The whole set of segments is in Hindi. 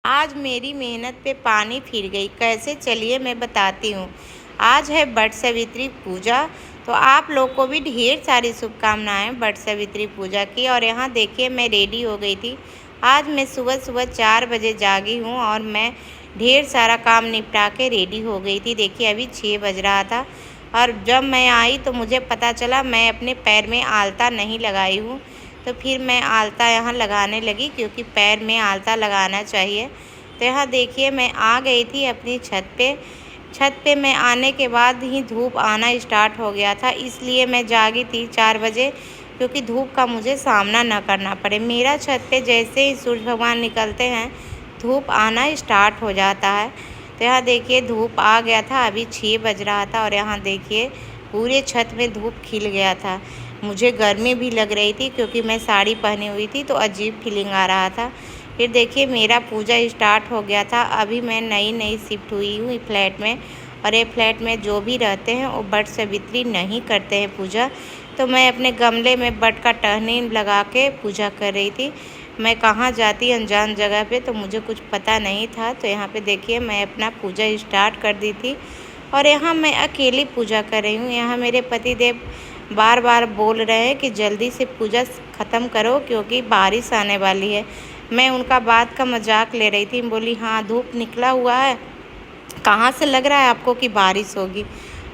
आज मेरी मेहनत पे पानी फिर गई। कैसे, चलिए मैं बताती हूँ। आज है वट सावित्री पूजा, तो आप लोग को भी ढेर सारी शुभकामनाएं वट सावित्री पूजा की। और यहाँ देखिए मैं रेडी हो गई थी। आज मैं सुबह सुबह 4 बजे जागी हूँ और मैं ढेर सारा काम निपटा के रेडी हो गई थी। देखिए अभी 6 बज रहा था और जब मैं आई तो मुझे पता चला मैं अपने पैर में आलता नहीं लगाई हूँ। तो फिर मैं आलता यहाँ लगाने लगी क्योंकि पैर में आलता लगाना चाहिए। तो यहाँ देखिए मैं आ गई थी अपनी छत पे मैं आने के बाद ही धूप आना स्टार्ट हो गया था, इसलिए मैं जागी थी 4 बजे क्योंकि धूप का मुझे सामना न करना पड़े। मेरा छत पे जैसे ही सूरज भगवान निकलते हैं धूप आना स्टार्ट हो जाता है। तो यहाँ देखिए धूप आ गया था, अभी 6 बज रहा था और यहाँ देखिए पूरे छत में धूप खिल गया था। मुझे गर्मी भी लग रही थी क्योंकि मैं साड़ी पहनी हुई थी तो अजीब फीलिंग आ रहा था। फिर देखिए मेरा पूजा स्टार्ट हो गया था। अभी मैं नई शिफ्ट हुई हूँ फ्लैट में और ये फ्लैट में जो भी रहते हैं वो वट सावित्री नहीं करते हैं पूजा। तो मैं अपने गमले में वट का टहनी लगा के पूजा कर रही थी। मैं कहाँ जाती अनजान जगह पे, तो मुझे कुछ पता नहीं था। तो यहाँ पे देखिए मैं अपना पूजा स्टार्ट कर दी थी और यहाँ मैं अकेली पूजा कर रही हूँ। यहाँ मेरे पतिदेव बार बार बोल रहे हैं कि जल्दी से पूजा ख़त्म करो क्योंकि बारिश आने वाली है। मैं उनका बात का मजाक ले रही थी, बोली हाँ धूप निकला हुआ है, कहाँ से लग रहा है आपको कि बारिश होगी।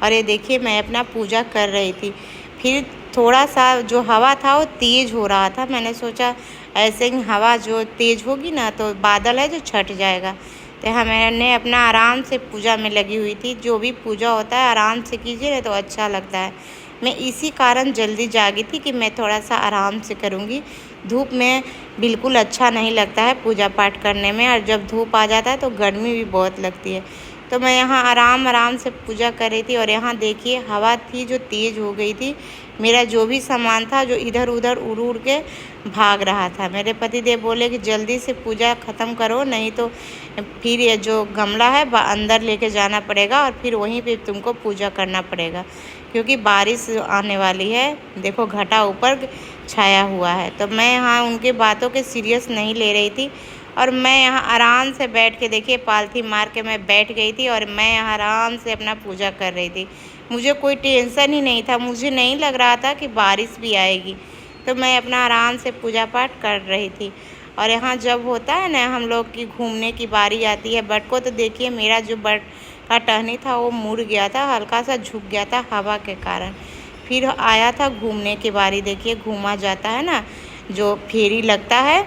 और ये देखिए मैं अपना पूजा कर रही थी। फिर थोड़ा सा जो हवा था वो तेज़ हो रहा था। मैंने सोचा ऐसे ही हवा जो तेज़ होगी ना तो बादल है जो छट जाएगा। तो हाँ मैंने अपना आराम से पूजा में लगी हुई थी। जो भी पूजा होता है आराम से कीजिए ना तो अच्छा लगता है। मैं इसी कारण जल्दी जागी थी कि मैं थोड़ा सा आराम से करूँगी। धूप में बिल्कुल अच्छा नहीं लगता है पूजा पाठ करने में, और जब धूप आ जाता है तो गर्मी भी बहुत लगती है। तो मैं यहाँ आराम से पूजा कर रही थी और यहाँ देखिए हवा थी जो तेज़ हो गई थी। मेरा जो भी सामान था जो इधर उधर उड़ उड़ के भाग रहा था। मेरे पतिदेव बोले कि जल्दी से पूजा ख़त्म करो, नहीं तो फिर ये जो गमला है अंदर लेके जाना पड़ेगा और फिर वहीं पे तुमको पूजा करना पड़ेगा क्योंकि बारिश आने वाली है। देखो घटा ऊपर छाया हुआ है। तो मैं यहाँ उनके बातों के सीरियस नहीं ले रही थी और मैं यहाँ आराम से बैठ के देखिए पालथी मार के मैं बैठ गई थी और मैं यहाँ आराम से अपना पूजा कर रही थी। मुझे कोई टेंशन ही नहीं था, मुझे नहीं लग रहा था कि बारिश भी आएगी। तो मैं अपना आराम से पूजा पाठ कर रही थी। और यहाँ जब होता है ना हम लोग की घूमने की बारी आती है बट को, तो देखिए मेरा जो बट का टहनी था वो मुड़ गया था, हल्का सा झुक गया था हवा के कारण। फिर आया था घूमने की बारी। देखिए घूमा जाता है ना जो फेरी लगता है,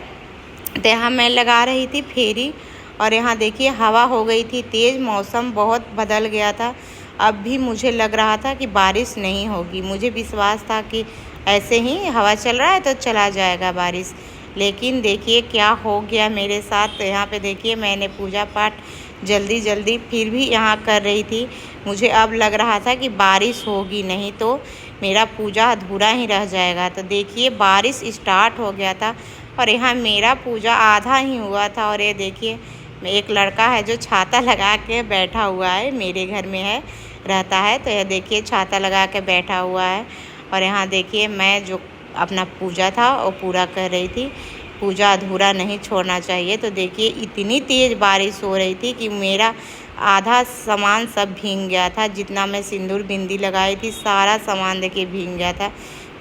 तो यहाँ मैं लगा रही थी फेरी। और यहाँ देखिए हवा हो गई थी तेज़, मौसम बहुत बदल गया था। अब भी मुझे लग रहा था कि बारिश नहीं होगी। मुझे विश्वास था कि ऐसे ही हवा चल रहा है तो चला जाएगा बारिश, लेकिन देखिए क्या हो गया मेरे साथ। तो यहाँ पे देखिए मैंने पूजा पाठ जल्दी फिर भी यहाँ कर रही थी। मुझे अब लग रहा था कि बारिश होगी, नहीं तो मेरा पूजा अधूरा ही रह जाएगा। तो देखिए बारिश स्टार्ट हो गया था और यहाँ मेरा पूजा आधा ही हुआ था। और ये देखिए एक लड़का है जो छाता लगा के बैठा हुआ है, मेरे घर में है रहता है। तो यह देखिए छाता लगा के बैठा हुआ है। और यहाँ देखिए मैं जो अपना पूजा था वो पूरा कर रही थी। पूजा अधूरा नहीं छोड़ना चाहिए। तो देखिए इतनी तेज़ बारिश हो रही थी कि मेरा आधा सामान सब भीग गया था। जितना मैं सिंदूर बिंदी लगाई थी सारा सामान देखिए भीग गया था।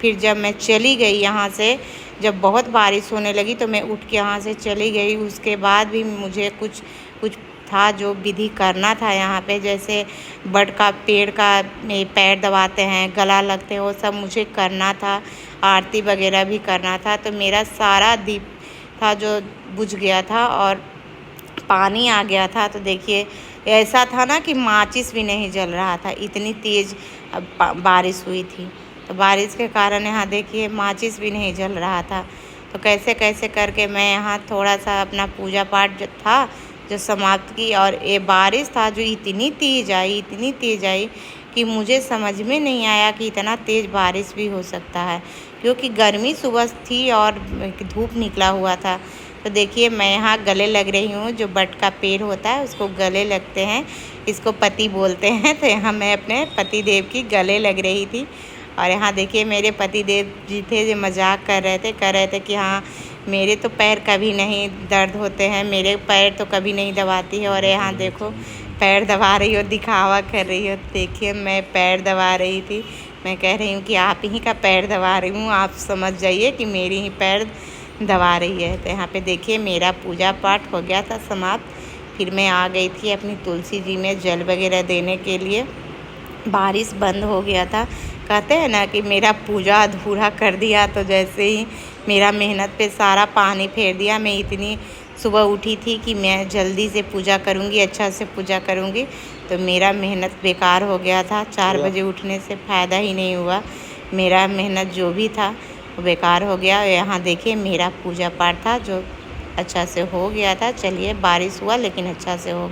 फिर जब मैं चली गई यहाँ से, जब बहुत बारिश होने लगी तो मैं उठ के यहाँ से चली गई। उसके बाद भी मुझे कुछ था जो विधि करना था यहाँ पे, जैसे बड़ का पेड़ का पैर दबाते हैं, गला लगते हैं, वो सब मुझे करना था। आरती वगैरह भी करना था। तो मेरा सारा दीप था जो बुझ गया था और पानी आ गया था। तो देखिए ऐसा था ना कि माचिस भी नहीं जल रहा था, इतनी तेज़ बारिश हुई थी। तो बारिश के कारण यहाँ देखिए माचिस भी नहीं जल रहा था। तो कैसे कैसे करके मैं यहाँ थोड़ा सा अपना पूजा पाठ जो था जो समाप्त की। और ये बारिश था जो इतनी तेज़ आई कि मुझे समझ में नहीं आया कि इतना तेज़ बारिश भी हो सकता है, क्योंकि गर्मी सुबह थी और धूप निकला हुआ था। तो देखिए मैं यहाँ गले लग रही हूँ। जो बट का पेड़ होता है उसको गले लगते हैं, इसको पति बोलते हैं। तो यहाँ मैं अपने पति देव की गले लग रही थी। और यहाँ देखिए मेरे पति देव जी थे जो मजाक कर रहे थे कि हाँ मेरे तो पैर कभी नहीं दर्द होते हैं, मेरे पैर तो कभी नहीं दबाती है। और यहाँ देखो पैर दबा रही हो, दिखावा कर रही हो। देखिए मैं पैर दबा रही थी, मैं कह रही हूँ कि आप ही का पैर दबा रही हूँ, आप समझ जाइए कि मेरी ही पैर दबा रही है। तो यहाँ पे देखिए मेरा पूजा पाठ हो गया था समाप्त। फिर मैं आ गई थी अपनी तुलसी जी में जल वगैरह देने के लिए। बारिश बंद हो गया था, कहते हैं ना कि मेरा पूजा अधूरा कर दिया। तो जैसे ही मेरा मेहनत पे सारा पानी फेर दिया। मैं इतनी सुबह उठी थी कि मैं जल्दी से पूजा करूँगी, अच्छा से पूजा करूँगी, तो मेरा मेहनत बेकार हो गया था। 4 बजे उठने से फ़ायदा ही नहीं हुआ, मेरा मेहनत जो भी था वो बेकार हो गया। यहाँ देखिए मेरा पूजा पाठ था जो अच्छा से हो गया था। चलिए बारिश हुआ लेकिन अच्छा से हो गया।